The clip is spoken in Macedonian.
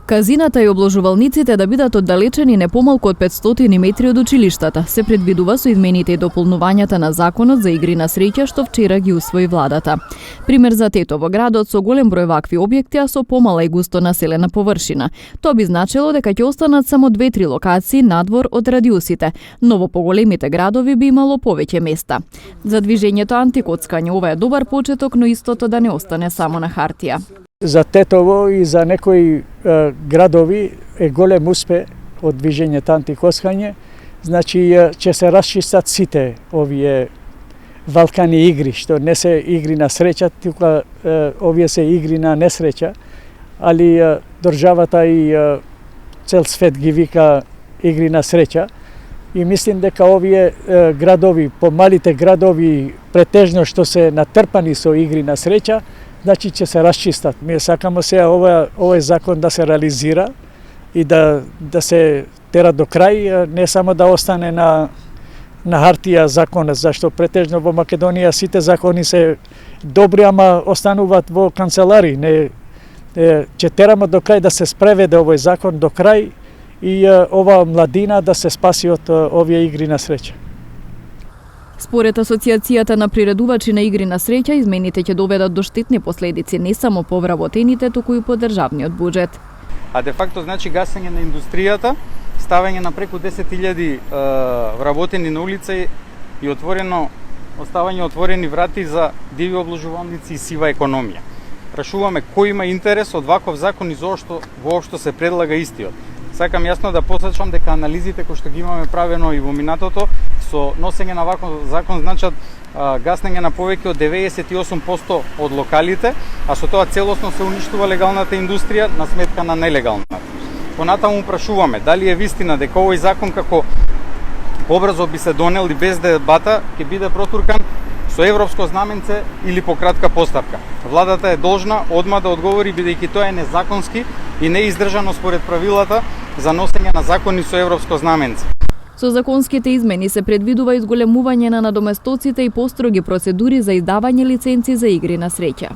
Казината и обложувалниците да бидат оддалечени не помалку од 500 метри од училиштата, се предвидува со измените и дополнувањата на Законот за игри на среќа што вчера ги усвои владата. Пример за Тетово, градот со голем број вакви објекти, а со помала и густо населена површина. Тоа би значило дека ќе останат само 2-3 локации надвор од радиусите, но во поголемите градови би имало повеќе места. За движењето антикоцкање ова е добар почеток, но истото да не остане само на хартија. За Тетово и за некои градови е голем успех од движењето антикоцкање. Значи ќе се расчистат сите овие валкани игри, што не се игри на среќа, тука овие се игри на несреќа, али државата и цел свет ги вика игри на среќа. И мислим дека овие градови, помалите градови, претежно што се натрпани со игри на среќа, значи ќе се расчистат. Ние сакамо сега овој закон да се реализира и да се тера до крај, не само да остане на хартија законот, зашто претежно во Македонија сите закони се добри, ама остануваат во канцелари. Ќе тераме до крај да се спреведе овој закон до крај и ова младина да се спаси од овие игри на среќа. Според Асоциацијата на приредувачи на игри на среќа, измените ќе доведат до штетни последици не само по вработените, туку и по државниот буџет. А де факто значи гасење на индустријата, ставање на преку 10.000 вработени на улица и оставање отворени врати за диви обложувалници и сива економија. Прашуваме кој има интерес од ваков закон и зошто воопшто се предлага истиот. Сакам јасно да посочам дека анализите кои што ги имаме правено и во минатото со носење на ваков закон значат гаснење на повеќе од 98% од локалите, а со тоа целосно се уништува легалната индустрија на сметка на нелегалната. Понатаму прашуваме дали е вистина дека овој закон како побрзо би се донел и без дебата ќе биде протуркан со европско знаменце или по кратка поставка. Владата е должна одма да одговори бидејќи тоа е незаконски и не издржано според правилата за носење на закони со европско знаменце. Со законските измени се предвидува изголемување на надоместоците и построги процедури за издавање лиценци за игри на среќа.